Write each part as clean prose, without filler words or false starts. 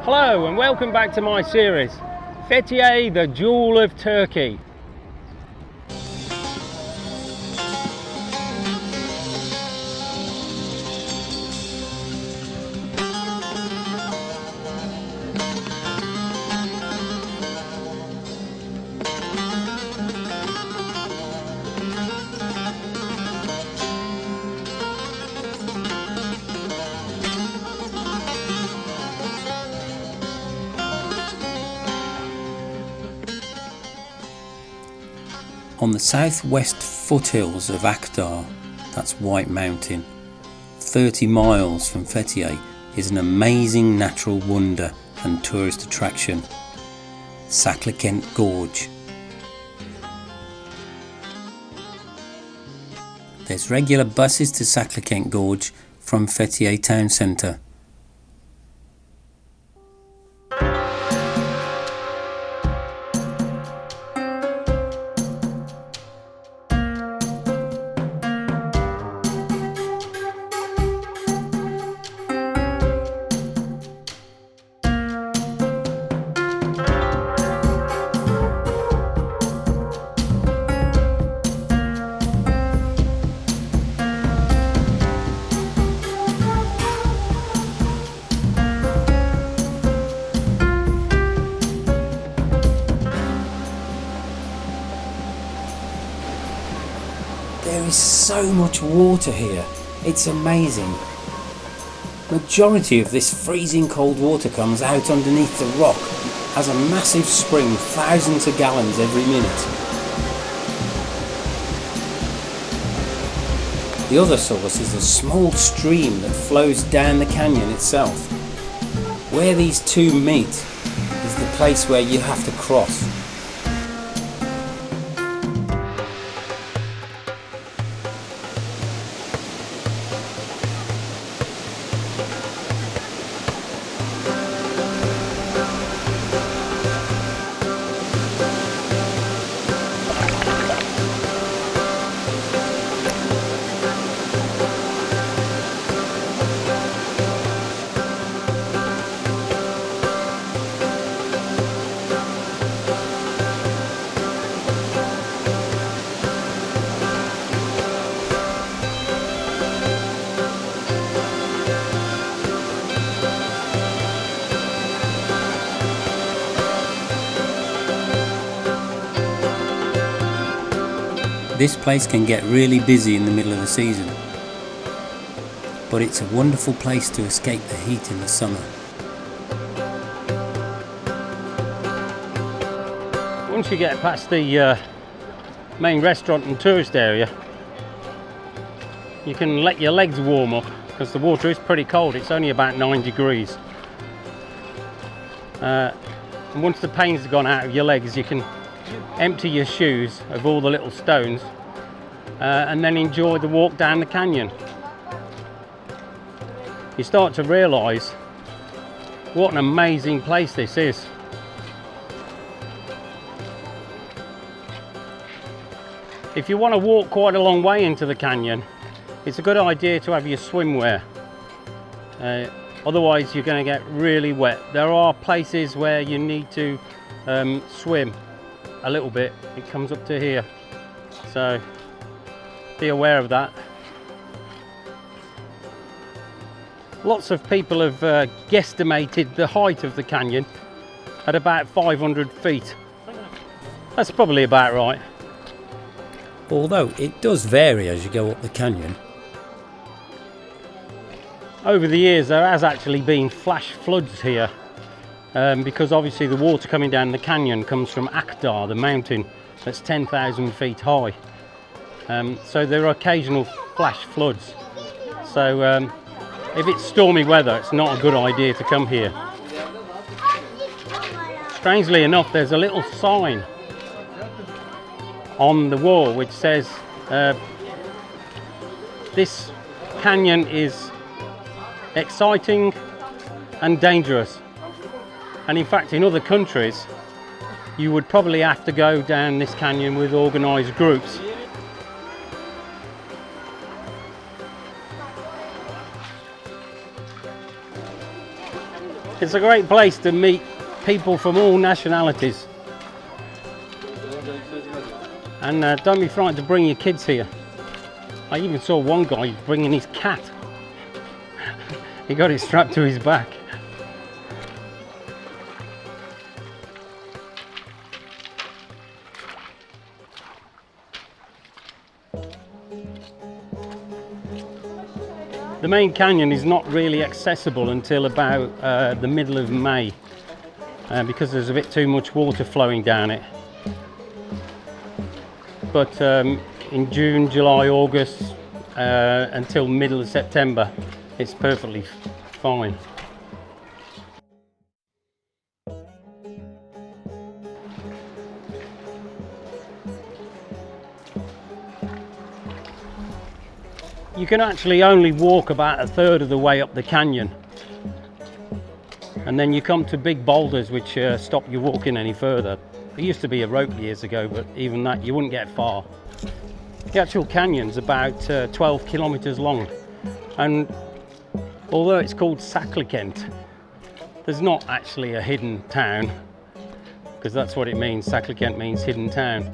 Hello and welcome back to my series, Fethiye, the Jewel of Turkey. On the southwest foothills of Akdağ, that's White Mountain, 30 miles from Fethiye, is an amazing natural wonder and tourist attraction, Saklikent Gorge. There's regular buses to Saklikent Gorge from Fethiye town centre. There is so much water here, it's amazing. Majority of this freezing cold water comes out underneath the rock as a massive spring, thousands of gallons every minute. The other source is a small stream that flows down the canyon itself. Where these two meet is the place where you have to cross. This place can get really busy in the middle of the season, but it's a wonderful place to escape the heat in the summer. Once you get past the main restaurant and tourist area, you can let your legs warm up because the water is pretty cold. It's only about 9 degrees. And once the pain's gone out of your legs, you can empty your shoes of all the little stones and then enjoy the walk down the canyon. You start to realise what an amazing place this is. If you want to walk quite a long way into the canyon, it's a good idea to have your swimwear. Otherwise you're going to get really wet. There are places where you need to swim a little bit. It comes up to here, so be aware of that. Lots of people have guesstimated the height of the canyon at about 500 feet. That's probably about right. Although it does vary as you go up the canyon. Over the years there has actually been flash floods here because obviously the water coming down the canyon comes from Akdağ, the mountain that's 10,000 feet high. So there are occasional flash floods. So if it's stormy weather, it's not a good idea to come here. Strangely enough, there's a little sign on the wall which says this canyon is exciting and dangerous. And in fact, in other countries, you would probably have to go down this canyon with organised groups. It's a great place to meet people from all nationalities. And don't be frightened to bring your kids here. I even saw one guy bringing his cat. He got it strapped to his back. The main canyon is not really accessible until about the middle of May because there's a bit too much water flowing down it. But in June, July, August until middle of September, it's perfectly fine. You can actually only walk about a third of the way up the canyon, and then you come to big boulders which stop you walking any further. There used to be a rope years ago, but even that you wouldn't get far. The actual canyon's about 12 kilometers long, and although it's called Saklikent, there's not actually a hidden town, because that's what it means. Saklikent means hidden town,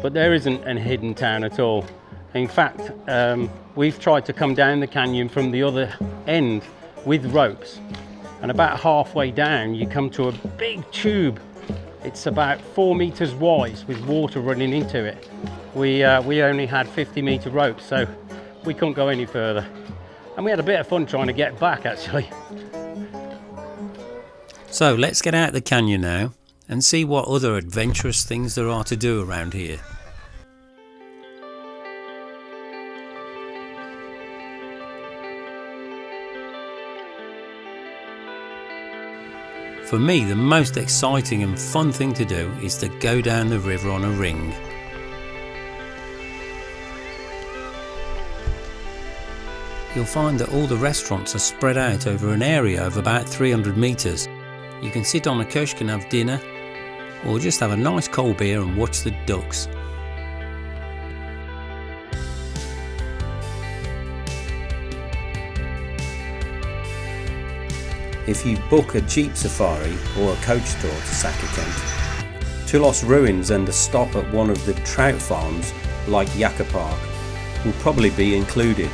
but there isn't a hidden town at all. In fact, we've tried to come down the canyon from the other end with ropes, and about halfway down you come to a big tube. It's about 4 meters wide with water running into it. We only had 50-meter ropes, so we couldn't go any further, and we had a bit of fun trying to get back actually. So let's get out the canyon now and see what other adventurous things there are to do around here. For me, the most exciting and fun thing to do is to go down the river on a ring. You'll find that all the restaurants are spread out over an area of about 300 metres. You can sit on a kushk and have dinner, or just have a nice cold beer and watch the ducks. If you book a jeep safari or a coach tour to Saklikent, Tulos ruins and a stop at one of the trout farms like Yaka Park will probably be included.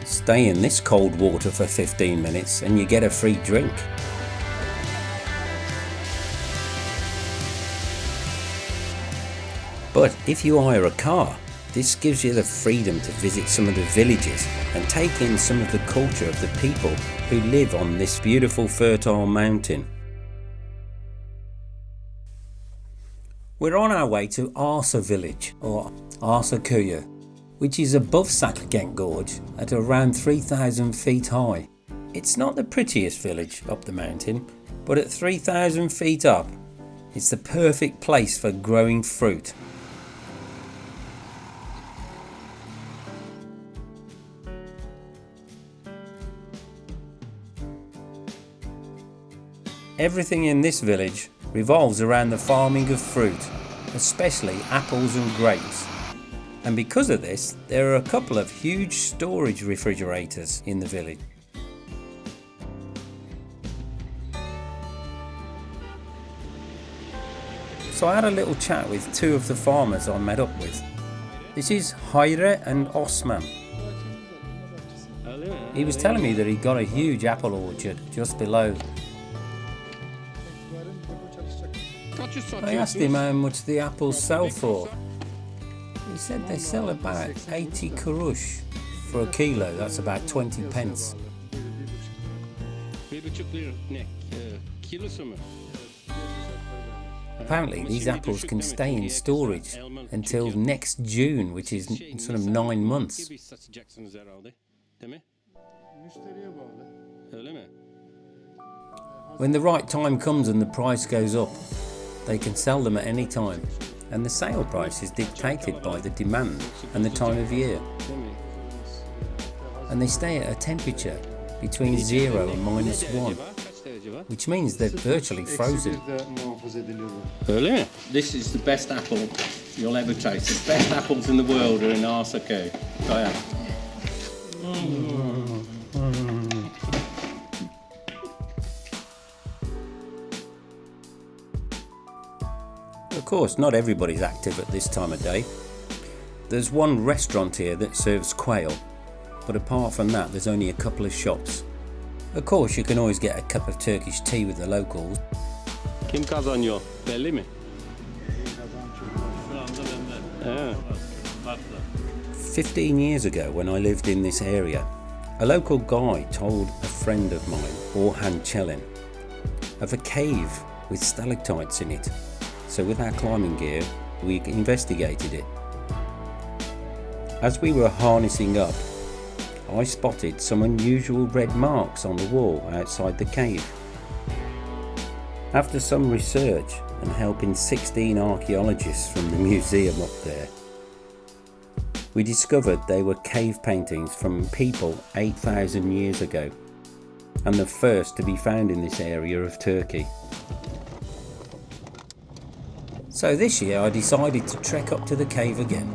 Stay in this cold water for 15 minutes and you get a free drink. But if you hire a car, this gives you the freedom to visit some of the villages and take in some of the culture of the people who live on this beautiful fertile mountain. We're on our way to Arsa village, or Arsa Köye, which is above Saklikent Gorge at around 3,000 feet high. It's not the prettiest village up the mountain, but at 3,000 feet up, it's the perfect place for growing fruit. Everything in this village revolves around the farming of fruit, especially apples and grapes. And because of this, there are a couple of huge storage refrigerators in the village. So I had a little chat with two of the farmers I met up with. This is Hayre and Osman. He was telling me that he got a huge apple orchard just below. I asked him how much the apples sell for. He said they sell about 80 kurush for a kilo, that's about 20 pence. Apparently these apples can stay in storage until next June, which is sort of 9 months. When the right time comes and the price goes up, they can sell them at any time, and the sale price is dictated by the demand and the time of year. And they stay at a temperature between 0 and -1, which means they're virtually frozen. This is the best apple you'll ever taste. The best apples in the world are in Arsa Köye. course, not everybody's active at this time of day. There's one restaurant here that serves quail, but apart from that there's only a couple of shops. Of course, you can always get a cup of Turkish tea with the locals. Kim kazanıyor? Belli mi? 15 years ago, when I lived in this area, a local guy told a friend of mine, Orhan Çelen, of a cave with stalactites in it. So with our climbing gear, we investigated it. As we were harnessing up, I spotted some unusual red marks on the wall outside the cave. After some research and helping 16 archaeologists from the museum up there, we discovered they were cave paintings from people 8,000 years ago, and the first to be found in this area of Turkey. So this year I decided to trek up to the cave again.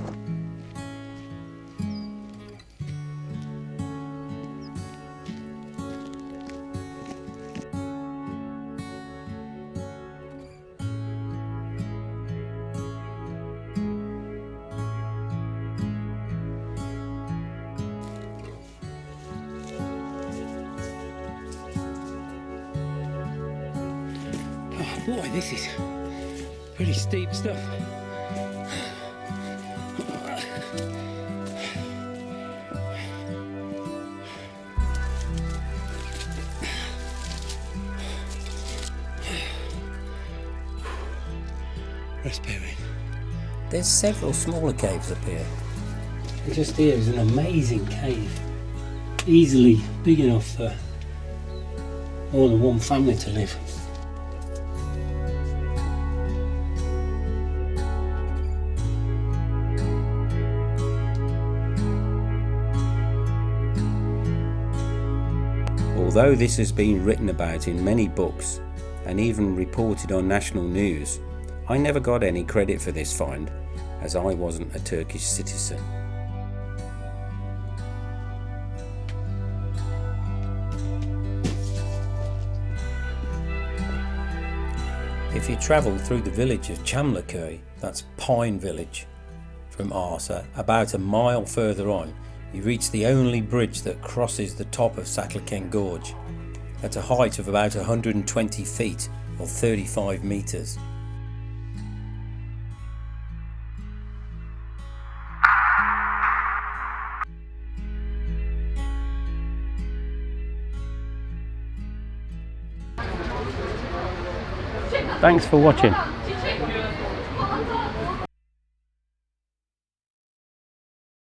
Boy, this is pretty steep stuff. Respirate. There's several smaller caves up here. Just here is an amazing cave. Easily big enough for more than one family to live. Although this has been written about in many books and even reported on national news, I never got any credit for this find, as I wasn't a Turkish citizen. If you travel through the village of Çamlıköy, that's Pine Village, from Arsa, about a mile further on, you reach the only bridge that crosses the top of Saklikent Gorge, at a height of about 120 feet or 35 metres. Thanks for watching.